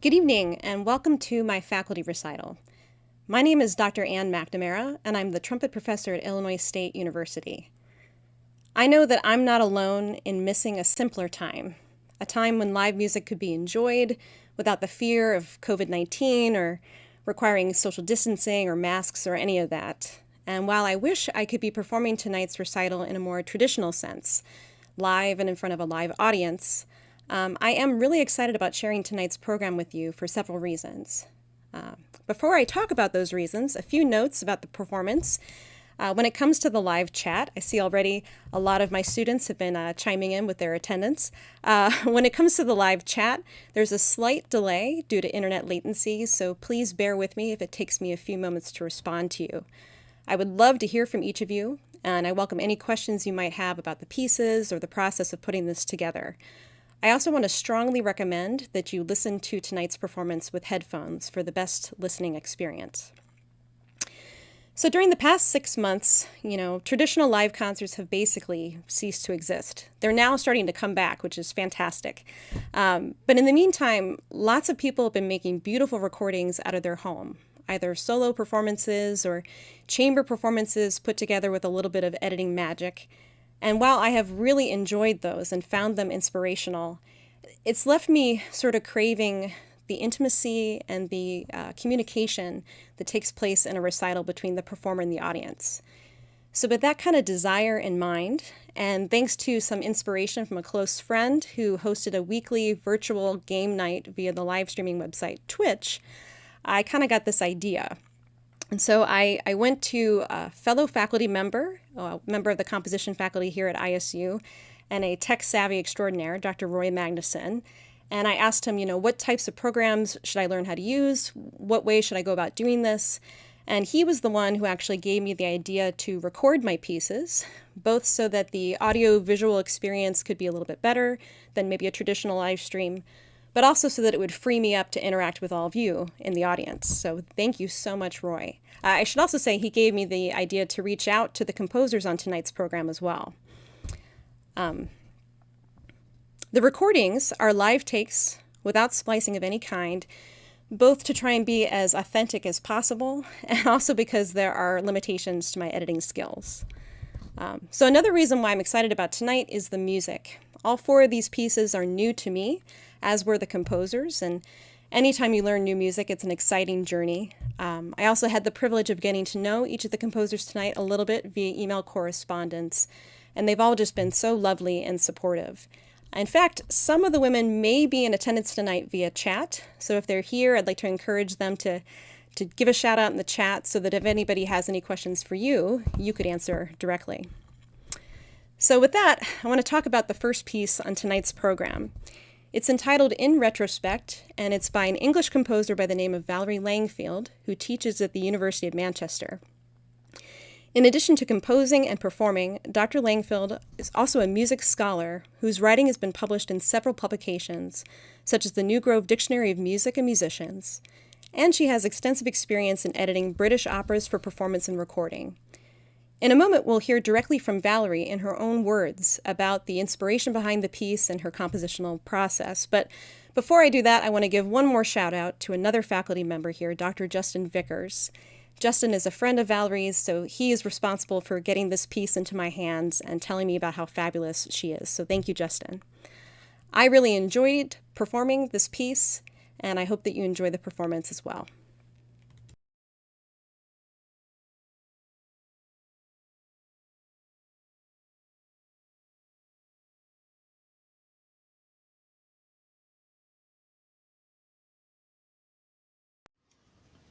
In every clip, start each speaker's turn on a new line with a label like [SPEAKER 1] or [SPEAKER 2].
[SPEAKER 1] Good evening, and welcome to my faculty recital. My name is Dr. Ann McNamara, and I'm the trumpet professor at Illinois State University. I know that I'm not alone in missing a simpler time, a time when live music could be enjoyed without the fear of COVID-19 or requiring social distancing or masks or any of that. And while I wish I could be performing tonight's recital in a more traditional sense, live and in front of a live audience, I am really excited about sharing tonight's program with you for several reasons. Before I talk about those reasons, a few notes about the performance. When it comes to the live chat, I see already a lot of my students have been chiming in with their attendance. When it comes to the live chat, there's a slight delay due to internet latency, so please bear with me if it takes me a few moments to respond to you. I would love to hear from each of you, and I welcome any questions you might have about the pieces or the process of putting this together. I also want to strongly recommend that you listen to tonight's performance with headphones for the best listening experience. So during the past 6 months, traditional live concerts have basically ceased to exist. They're now starting to come back, which is fantastic. But in the meantime, lots of people have been making beautiful recordings out of their home, either solo performances or chamber performances put together with a little bit of editing magic. And while I have really enjoyed those and found them inspirational, it's left me sort of craving the intimacy and the communication that takes place in a recital between the performer and the audience. So with that kind of desire in mind, and thanks to some inspiration from a close friend who hosted a weekly virtual game night via the live streaming website Twitch, I kind of got this idea. And so I went to a fellow faculty member, a member of the composition faculty here at ISU, and a tech-savvy extraordinaire, Dr. Roy Magnuson, and I asked him, what types of programs should I learn how to use? What way should I go about doing this? And he was the one who actually gave me the idea to record my pieces, both so that the audio-visual experience could be a little bit better than maybe a traditional live stream, but also so that it would free me up to interact with all of you in the audience. So thank you so much, Roy. I should also say he gave me the idea to reach out to the composers on tonight's program as well. The recordings are live takes without splicing of any kind, both to try and be as authentic as possible, and also because there are limitations to my editing skills. So another reason why I'm excited about tonight is the music. All 4 of these pieces are new to me, as were the composers, and anytime you learn new music, it's an exciting journey. I also had the privilege of getting to know each of the composers tonight a little bit via email correspondence, and they've all just been so lovely and supportive. In fact, some of the women may be in attendance tonight via chat, so if they're here, I'd like to encourage them to give a shout out in the chat so that if anybody has any questions for you, you could answer directly. So with that, I want to talk about the first piece on tonight's program. It's entitled In Retrospect, and it's by an English composer by the name of Valerie Langfield, who teaches at the University of Manchester. In addition to composing and performing, Dr. Langfield is also a music scholar whose writing has been published in several publications, such as the New Grove Dictionary of Music and Musicians, and she has extensive experience in editing British operas for performance and recording. In a moment, we'll hear directly from Valerie in her own words about the inspiration behind the piece and her compositional process. But before I do that, I want to give one more shout out to another faculty member here, Dr. Justin Vickers. Justin is a friend of Valerie's, so he is responsible for getting this piece into my hands and telling me about how fabulous she is. So thank you, Justin. I really enjoyed performing this piece, and I hope that you enjoy the performance as well.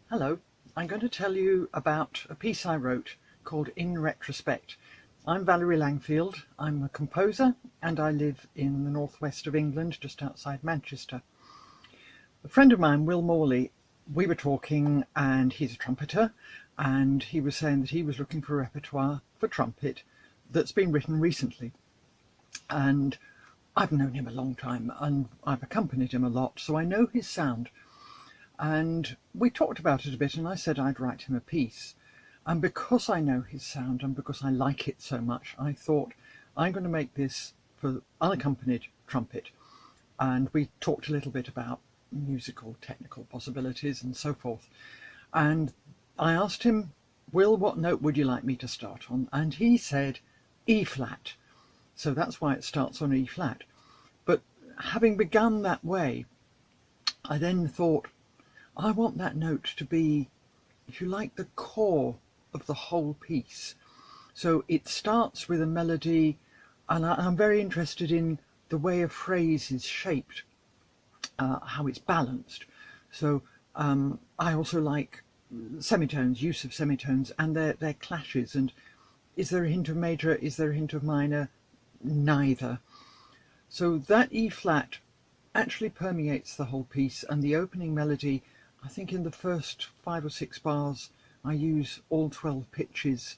[SPEAKER 2] Hello, I'm going to tell you about a piece I wrote called In Retrospect. I'm Valerie Langfield, I'm a composer and I live in the northwest of England, just outside Manchester. A friend of mine, Will Morley, we were talking and he's a trumpeter and he was saying that he was looking for a repertoire for trumpet that's been written recently. And I've known him a long time and I've accompanied him a lot, so I know his sound. And we talked about it a bit and I said I'd write him a piece. And because I know his sound and because I like it so much, I thought I'm going to make this for unaccompanied trumpet. And we talked a little bit about musical technical possibilities and so forth. And I asked him, Will, what note would you like me to start on? And he said E flat. So that's why it starts on E flat. But having begun that way, I then thought, I want that note to be, if you like, the core of the whole piece. So it starts with a melody, and I'm very interested in the way a phrase is shaped, how it's balanced. So I also like semitones, use of semitones, and their clashes. And is there a hint of major? Is there a hint of minor? Neither. So that E flat actually permeates the whole piece, and the opening melody, I think in the first 5 or 6 bars, I use all 12 pitches,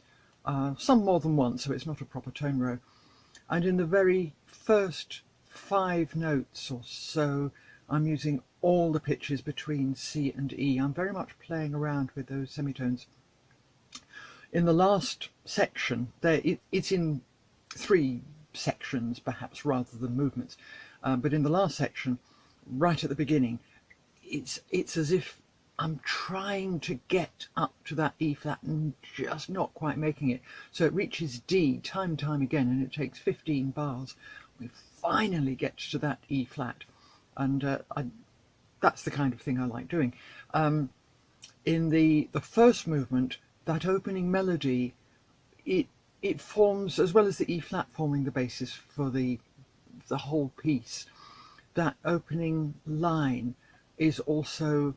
[SPEAKER 2] some more than one, so it's not a proper tone row. And in the very first 5 notes or so, I'm using all the pitches between C and E. I'm very much playing around with those semitones. In the last section, it's in 3 sections perhaps rather than movements, but in the last section, right at the beginning, it's as if I'm trying to get up to that E flat and just not quite making it. So it reaches D time and time again, and it takes 15 bars. We finally get to that E flat, and that's the kind of thing I like doing. In the first movement, that opening melody, it forms, as well as the E flat forming the basis for the whole piece. That opening line is also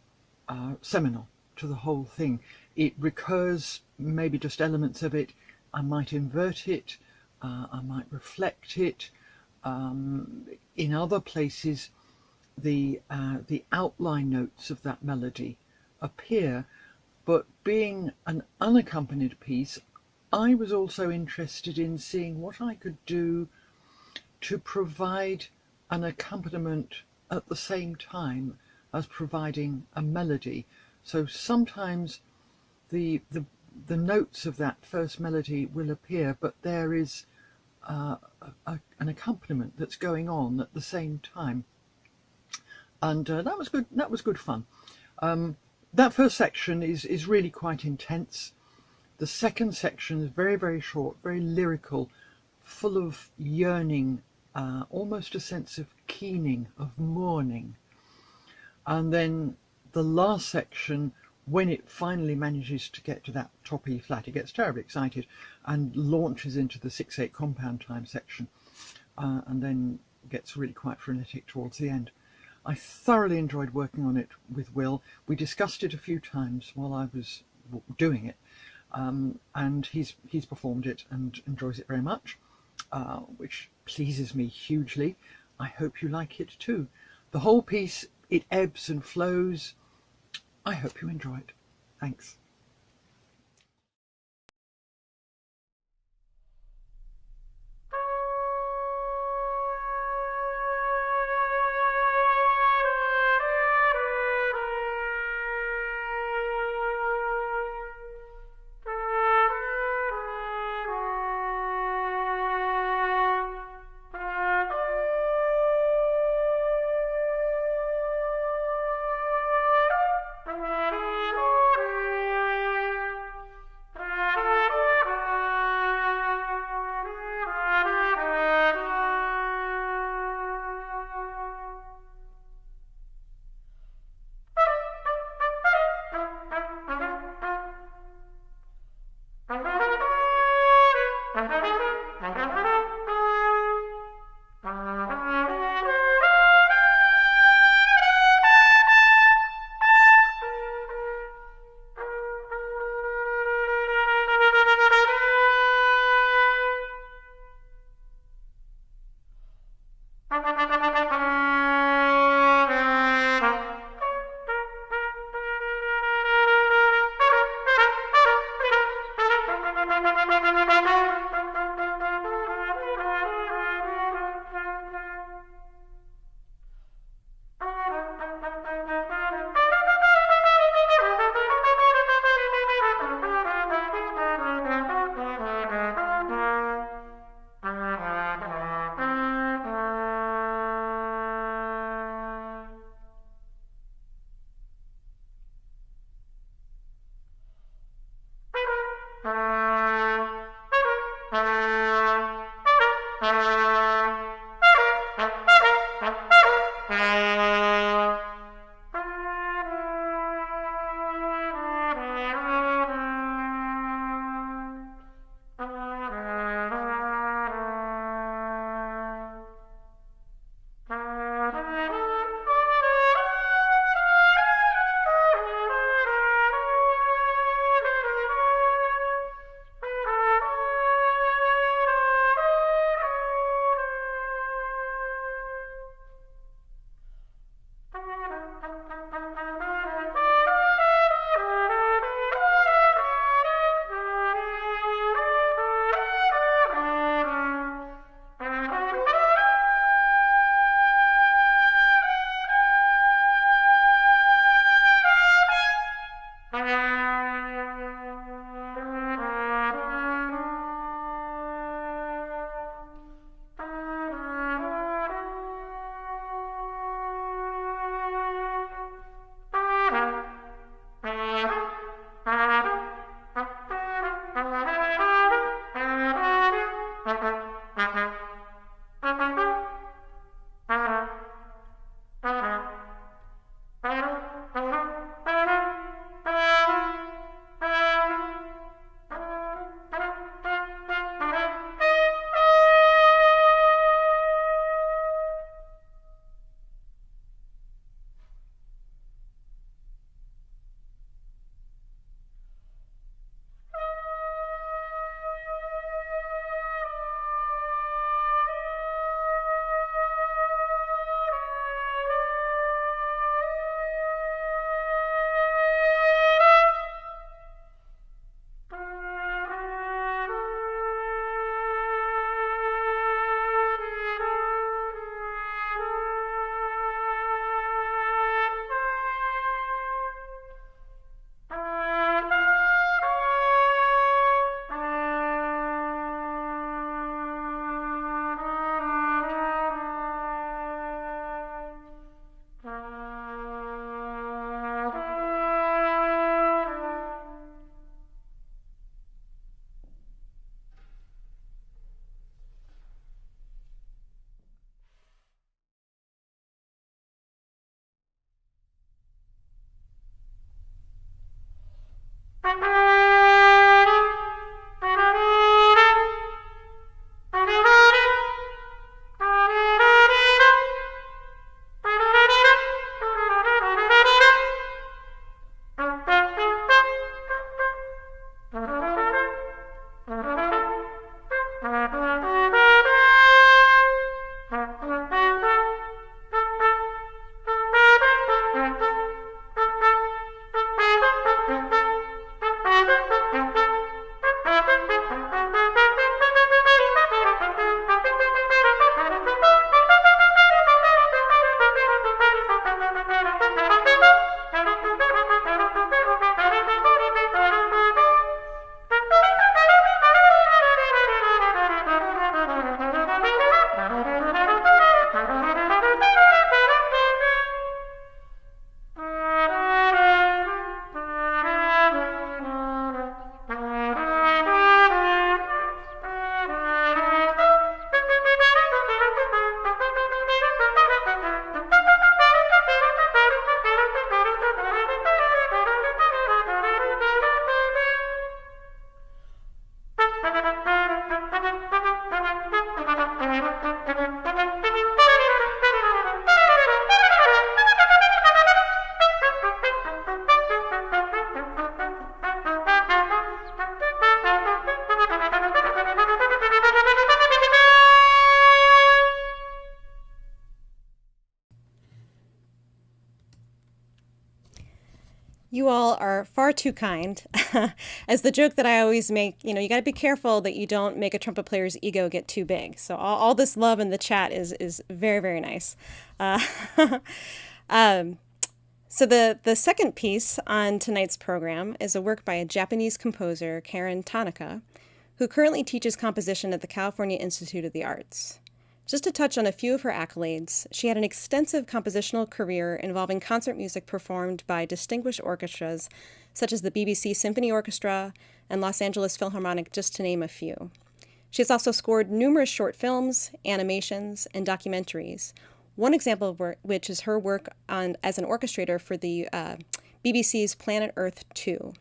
[SPEAKER 2] seminal to the whole thing. It recurs, maybe just elements of it. I might invert it, I might reflect it. In other places, the outline notes of that melody appear, but being an unaccompanied piece, I was also interested in seeing what I could do to provide an accompaniment at the same time as providing a melody. So sometimes the notes of that first melody will appear, but there is an accompaniment that's going on at the same time, and that was good. That was good fun. That first section is really quite intense. The second section is very, very short, very lyrical, full of yearning, almost a sense of keening, of mourning. And then the last section, when it finally manages to get to that top E flat, it gets terribly excited and launches into the 6/8 compound time section, and then gets really quite frenetic towards the end. I thoroughly enjoyed working on it with Will. We discussed it a few times while I was doing it, and he's performed it and enjoys it very much, which pleases me hugely. I hope you like it too. The whole piece, it ebbs and flows. I hope you enjoy it. Thanks.
[SPEAKER 1] You all are far too kind. As the joke that I always make, you got to be careful that you don't make a trumpet player's ego get too big. So all this love in the chat is very, very nice. So the second piece on tonight's program is a work by a Japanese composer, Karen Tanaka, who currently teaches composition at the California Institute of the Arts. Just to touch on a few of her accolades, she had an extensive compositional career involving concert music performed by distinguished orchestras such as the BBC Symphony Orchestra and Los Angeles Philharmonic, just to name a few. She has also scored numerous short films, animations, and documentaries, one example of which is her work as an orchestrator for the BBC's Planet Earth 2.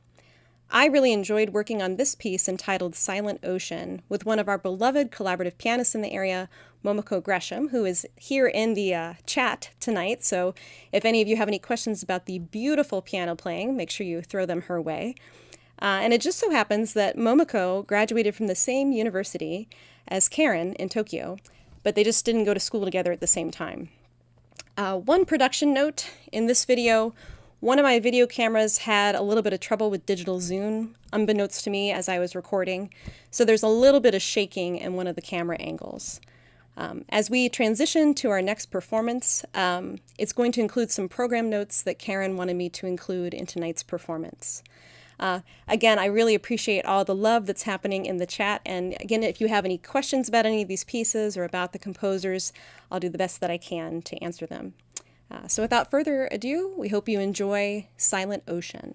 [SPEAKER 1] I really enjoyed working on this piece entitled Silent Ocean with one of our beloved collaborative pianists in the area, Momoko Gresham, who is here in the chat tonight. So if any of you have any questions about the beautiful piano playing, make sure you throw them her way. And it just so happens that Momoko graduated from the same university as Karen in Tokyo, but they just didn't go to school together at the same time. One production note in this video: one of my video cameras had a little bit of trouble with digital zoom, unbeknownst to me as I was recording, so there's a little bit of shaking in one of the camera angles. As we transition to our next performance, it's going to include some program notes that Karen wanted me to include in tonight's performance. Again, I really appreciate all the love that's happening in the chat, and again, if you have any questions about any of these pieces or about the composers, I'll do the best that I can to answer them. So without further ado, we hope you enjoy Silent Ocean.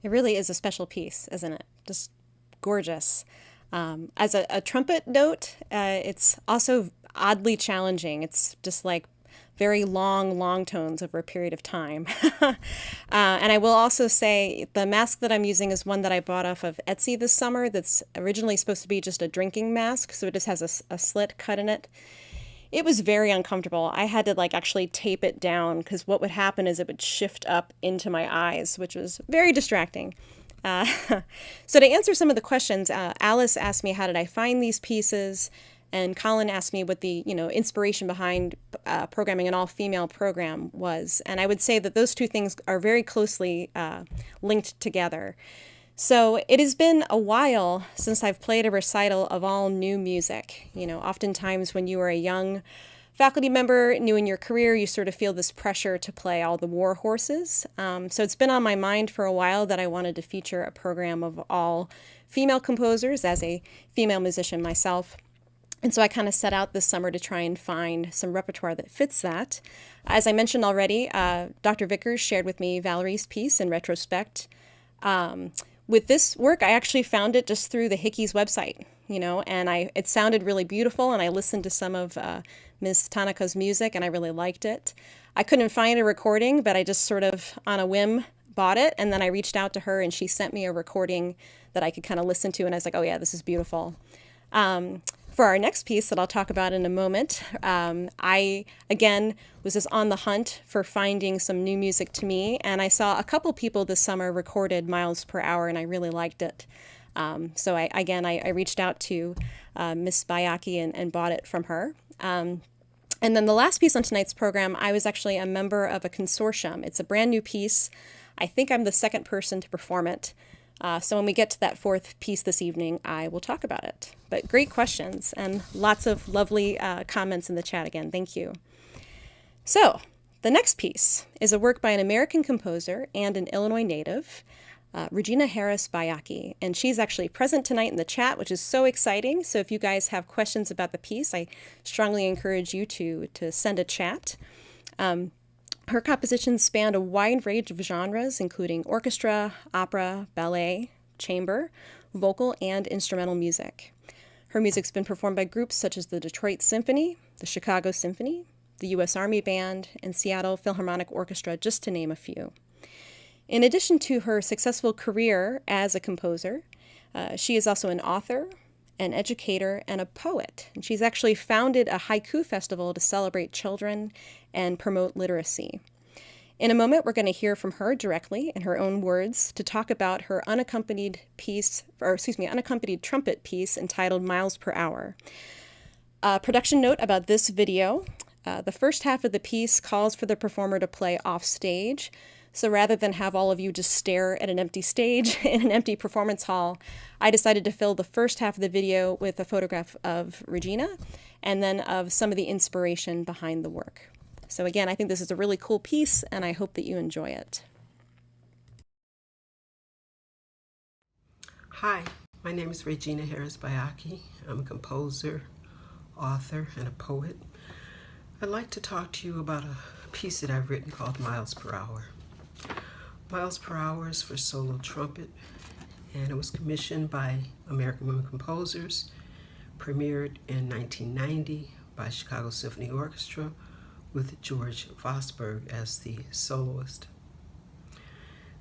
[SPEAKER 1] It really is a special piece, isn't it? Just gorgeous. As a trumpet note, it's also oddly challenging. It's just like very long tones over a period of time. And I will also say the mask that I'm using is one that I bought off of Etsy this summer that's originally supposed to be just a drinking mask, so it just has a slit cut in it. It was very uncomfortable. I had to like actually tape it down because what would happen is it would shift up into my eyes, which was very distracting. Uh, so to answer some of the questions, Alice asked me how did I find these pieces, and Colin asked me what the inspiration behind programming an all-female program was. And I would say that those two things are very closely linked together. So it has been a while since I've played a recital of all new music. Oftentimes when you are a young faculty member, new in your career, you sort of feel this pressure to play all the war horses. So it's been on my mind for a while that I wanted to feature a program of all female composers as a female musician myself. And so I kind of set out this summer to try and find some repertoire that fits that. As I mentioned already, Dr. Vickers shared with me Valerie's piece in retrospect. With this work, I actually found it just through the Hickey's website, and it sounded really beautiful, and I listened to some of Ms. Tanaka's music, and I really liked it. I couldn't find a recording, but I just sort of, on a whim, bought it, and then I reached out to her, and she sent me a recording that I could kind of listen to, and I was like, oh yeah, this is beautiful. For our next piece that I'll talk about in a moment, I, again, was just on the hunt for finding some new music to me, and I saw a couple people this summer recorded miles per hour, and I really liked it. So I reached out to Miss Baiocchi and bought it from her. And then the last piece on tonight's program, I was actually a member of a consortium. It's a brand new piece. I think I'm the second person to perform it. So when we get to that fourth piece this evening, I will talk about it. But great questions and lots of lovely comments in the chat again. Thank you. So the next piece is a work by an American composer and an Illinois native, Regina Baiocchi. And she's actually present tonight in the chat, which is so exciting. So if you guys have questions about the piece, I strongly encourage you to send a chat. Her compositions spanned a wide range of genres, including orchestra, opera, ballet, chamber, vocal, and instrumental music. Her music's been performed by groups such as the Detroit Symphony, the Chicago Symphony, the U.S. Army Band, and Seattle Philharmonic Orchestra, just to name a few. In addition to her successful career as a composer, she is also an author, an educator, and a poet. And she's actually founded a haiku festival to celebrate children and promote literacy. In a moment, we're going to hear from her directly in her own words to talk about her unaccompanied trumpet piece entitled Miles Per Hour. Production note about this video. The first half of the piece calls for the performer to play off stage. So rather than have all of you just stare at an empty stage in an empty performance hall, I decided to fill the first half of the video with a photograph of Regina and then of some of the inspiration behind the work. So again, I think this is a really cool piece, and I hope that you enjoy it.
[SPEAKER 3] Hi, my name is Regina Baiocchi. I'm a composer, author, and a poet. I'd like to talk to you about a piece that I've written called Miles Per Hour. Miles Per Hour is for solo trumpet, and it was commissioned by American women composers, premiered in 1990 by Chicago Symphony Orchestra with George Vosburgh as the soloist.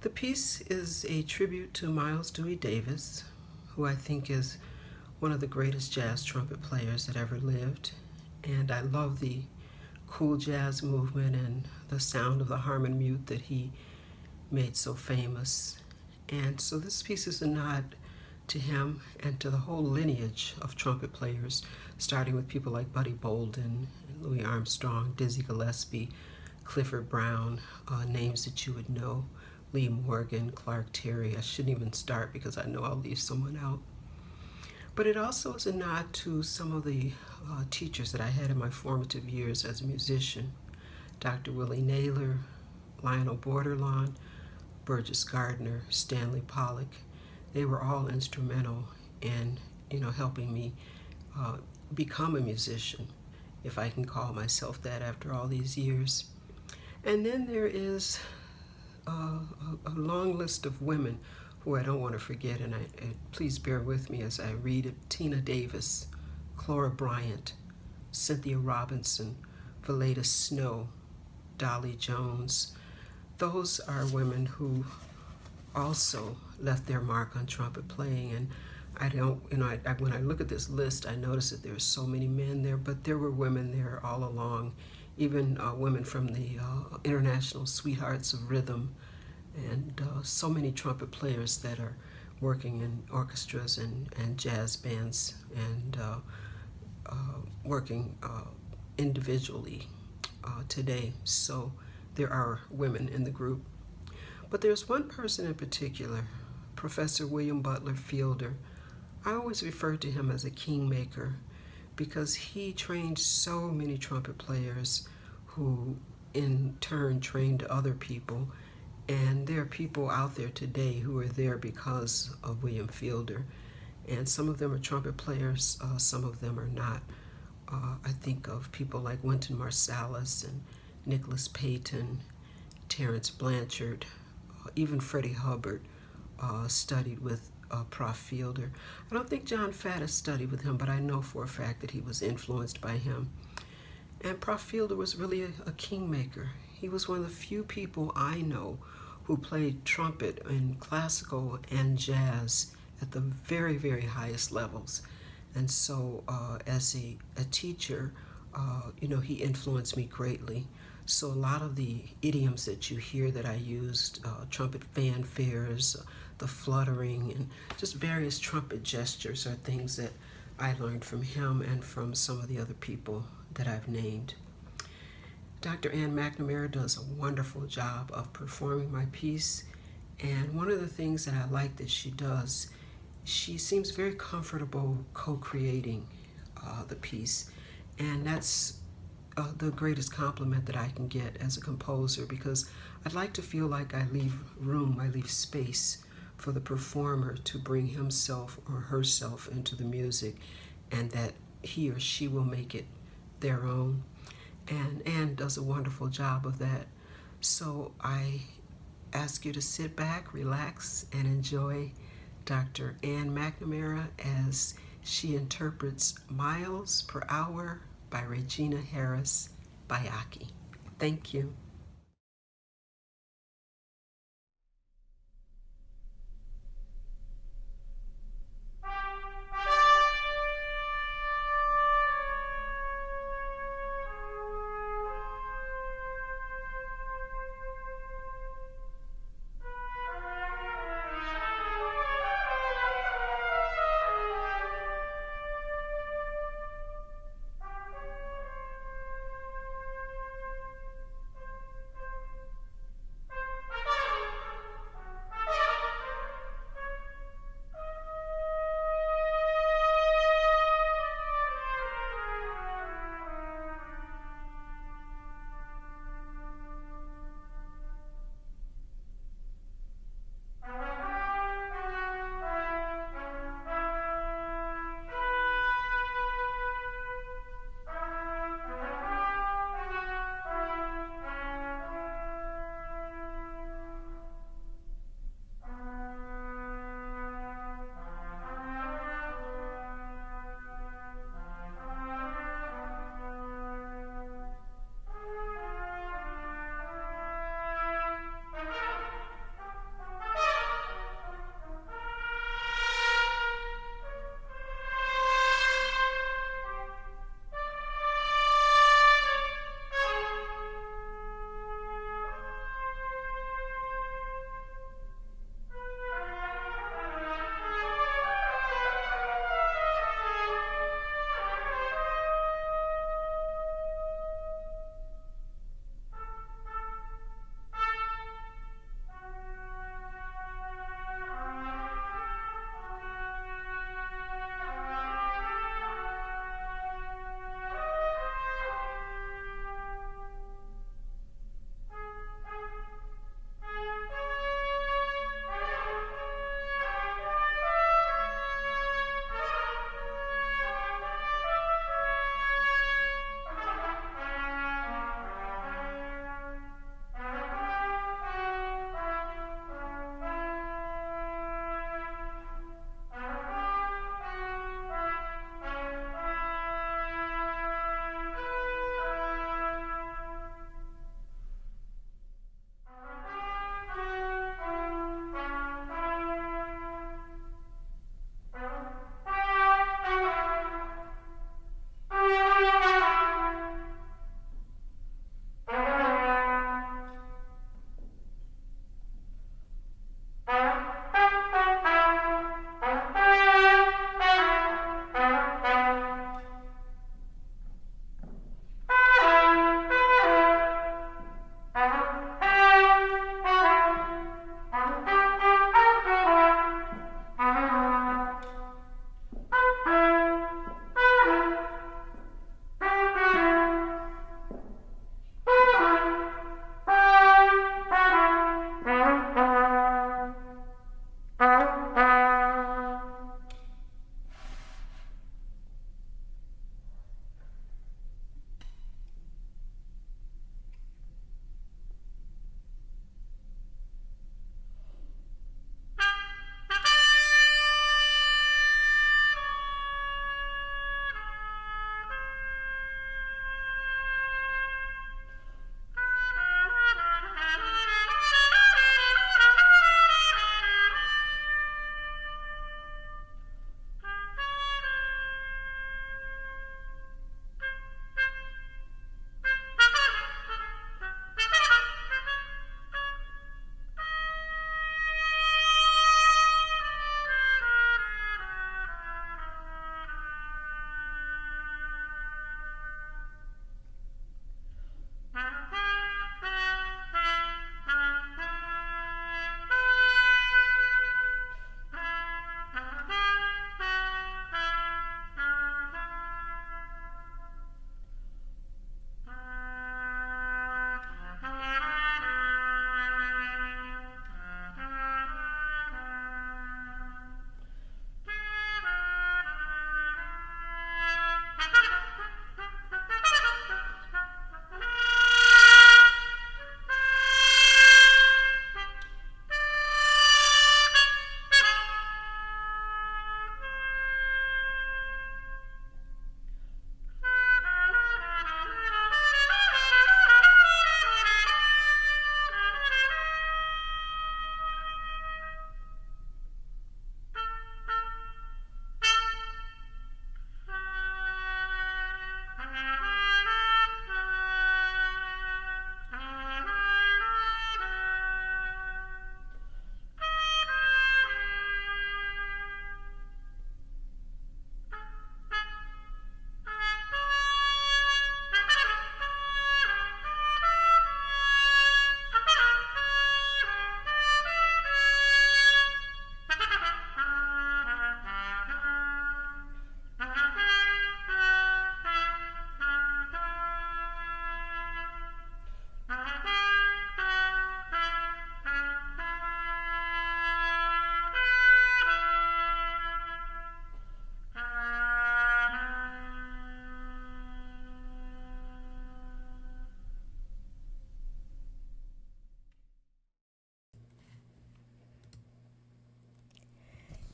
[SPEAKER 3] The piece is a tribute to Miles Dewey Davis, who I think is one of the greatest jazz trumpet players that ever lived, and I love the cool jazz movement and the sound of the harmon mute that he made so famous. And so this piece is a nod to him and to the whole lineage of trumpet players, starting with people like Buddy Bolden, Louis Armstrong, Dizzy Gillespie, Clifford Brown, names that you would know, Lee Morgan, Clark Terry. I shouldn't even start because I know I'll leave someone out. But it also is a nod to some of the teachers that I had in my formative years as a musician. Dr. Willie Naylor, Lionel Borderlawn, Burgess Gardner, Stanley Pollock. They were all instrumental in helping me become a musician, if I can call myself that after all these years. And then there is a long list of women who I don't want to forget, and please bear with me as I read it. Tina Davis, Clara Bryant, Cynthia Robinson, Valletta Snow, Dolly Jones. Those are women who also left their mark on trumpet playing. And I don't, when I look at this list, I notice that there's so many men there, but there were women there all along, even women from the International Sweethearts of Rhythm, and so many trumpet players that are working in orchestras and jazz bands, and working individually today. So there are women in the group. But there's one person in particular, Professor William Butler Fielder. I always refer to him as a kingmaker because he trained so many trumpet players who in turn trained other people. And there are people out there today who are there because of William Fielder. And some of them are trumpet players, some of them are not. I think of people like Wynton Marsalis and Nicholas Payton, Terrence Blanchard, even Freddie Hubbard studied with Prof. Fielder. I don't think John Faddis studied with him, but I know for a fact that he was influenced by him. And Prof. Fielder was really a kingmaker. He was one of the few people I know who played trumpet in classical and jazz at the very, very highest levels. And so as a teacher, he influenced me greatly. So a lot of the idioms that you hear that I used, trumpet fanfares, the fluttering, and just various trumpet gestures are things that I learned from him and from some of the other people that I've named. Dr. Ann McNamara does a wonderful job of performing my piece, and one of the things that I like that she does, she seems very comfortable co-creating the piece, and that's the greatest compliment that I can get as a composer, because I'd like to feel like I leave room, I leave space for the performer to bring himself or herself into the music, and that he or she will make it their own. And Anne does a wonderful job of that. So I ask you to sit back, relax, and enjoy Dr. Ann McNamara as she interprets Miles Per Hour by Regina Harris Baiocchi. Thank you.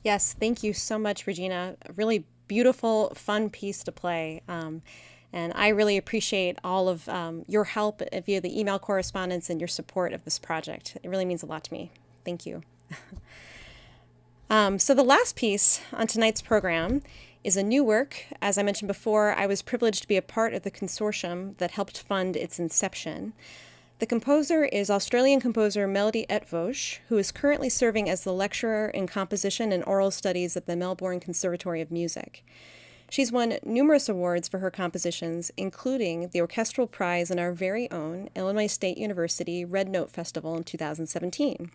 [SPEAKER 1] Yes, thank you so much, Regina. A really beautiful, fun piece to play. And I really appreciate all of your help via the email correspondence and your support of this project. It really means a lot to me. Thank you. So the last piece on tonight's program is a new work. As I mentioned before, I was privileged to be a part of the consortium that helped fund its inception. The composer is Australian composer Melody Eötvös, who is currently serving as the lecturer in composition and oral studies at the Melbourne Conservatory of Music. She's won numerous awards for her compositions, including the Orchestral Prize in our very own Illinois State University Red Note Festival in 2017.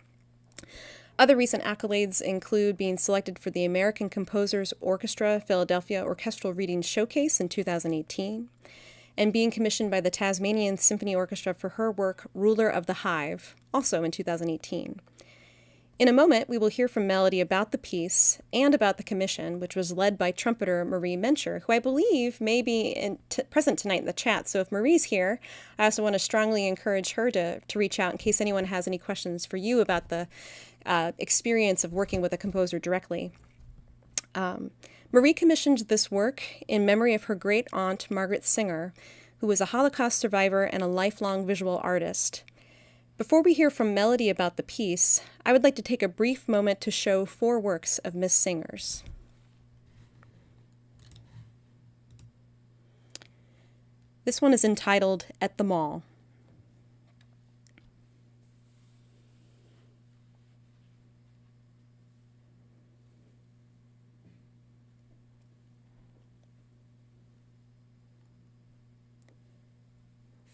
[SPEAKER 1] Other recent accolades include being selected for the American Composers Orchestra Philadelphia Orchestral Reading Showcase in 2018, and being commissioned by the Tasmanian Symphony Orchestra for her work Ruler of the Hive, also in 2018. In a moment, we will hear from Melody about the piece and about the commission, which was led by trumpeter Marie Mencher, who I believe may be present tonight in the chat. So if Marie's here, I also want to strongly encourage her to reach out in case anyone has any questions for you about the experience of working with a composer directly. Marie commissioned this work in memory of her great aunt, Margaret Singer, who was a Holocaust survivor and a lifelong visual artist. Before we hear from Melody about the piece, I would like to take a brief moment to show 4 works of Miss Singer's. This one is entitled At the Mall.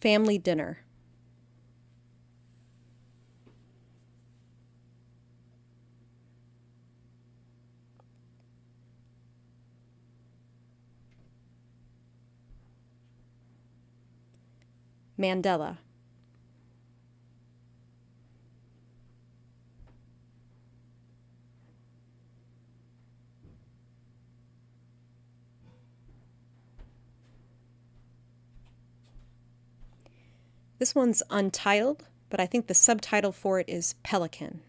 [SPEAKER 1] Family Dinner. Mandela. This one's untitled, but I think the subtitle for it is Pelican.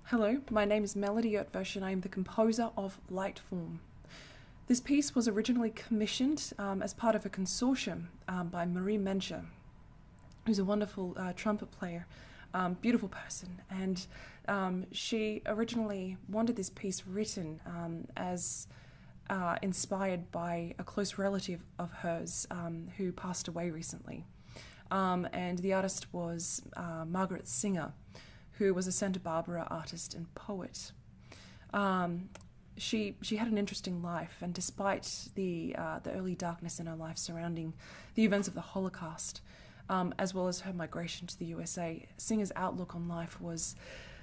[SPEAKER 4] Hello, my name is Melody Eötvös and I am the composer of Lightform. This piece was originally commissioned as part of a consortium by Marie Mencher, who's a wonderful trumpet player, beautiful person, and she originally wanted this piece written as inspired by a close relative of hers who passed away recently. And the artist was Margaret Singer, who was a Santa Barbara artist and poet. She had an interesting life, and despite the early darkness in her life surrounding the events of the Holocaust, as well as her migration to the USA, Singer's outlook on life was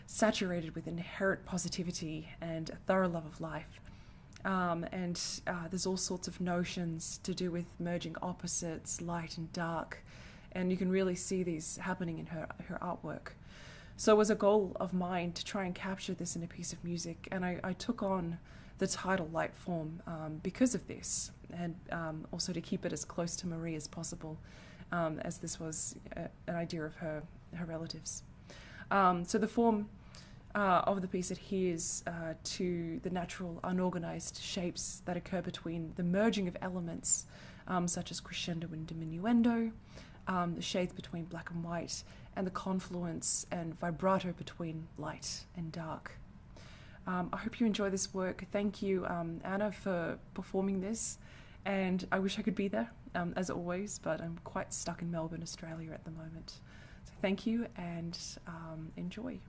[SPEAKER 4] saturated with inherent positivity and a thorough love of life. And there's all sorts of notions to do with merging opposites, light and dark, and you can really see these happening in her artwork. So it was a goal of mine to try and capture this in a piece of music, and I took on the title Lightform because of this, and also to keep it as close to Marie as possible, as this was an idea of her relatives. So the form of the piece adheres to the natural unorganized shapes that occur between the merging of elements such as crescendo and diminuendo, the shades between black and white, and the confluence and vibrato between light and dark. I hope you enjoy this work. Thank you, Anna, for performing this, and I wish I could be there, as always, but I'm quite stuck in Melbourne, Australia at the moment. So thank you, and enjoy.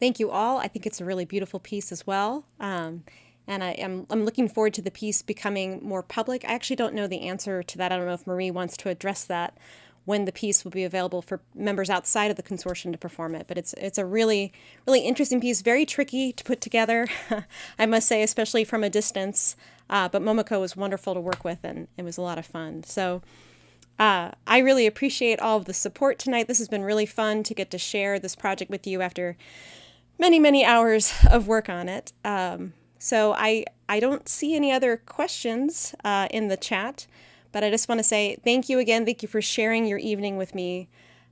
[SPEAKER 1] Thank you all. I think it's a really beautiful piece as well. And I'm looking forward to the piece becoming more public. I actually don't know the answer to that. I don't know if Marie wants to address that, when the piece will be available for members outside of the consortium to perform it. But it's a really, really interesting piece, very tricky to put together, I must say, especially from a distance. But Momoko was wonderful to work with, and it was a lot of fun. So I really appreciate all of the support tonight. This has been really fun to get to share this project with you after many, many hours of work on it. So I don't see any other questions in the chat. But I just want to say thank you again. Thank you for sharing your evening with me.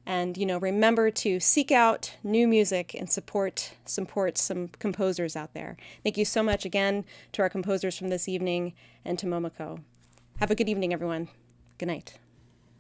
[SPEAKER 1] And, remember to seek out new music and support some composers out there. Thank you so much again to our composers from this evening and to Momoko. Have a good evening, everyone. Good night.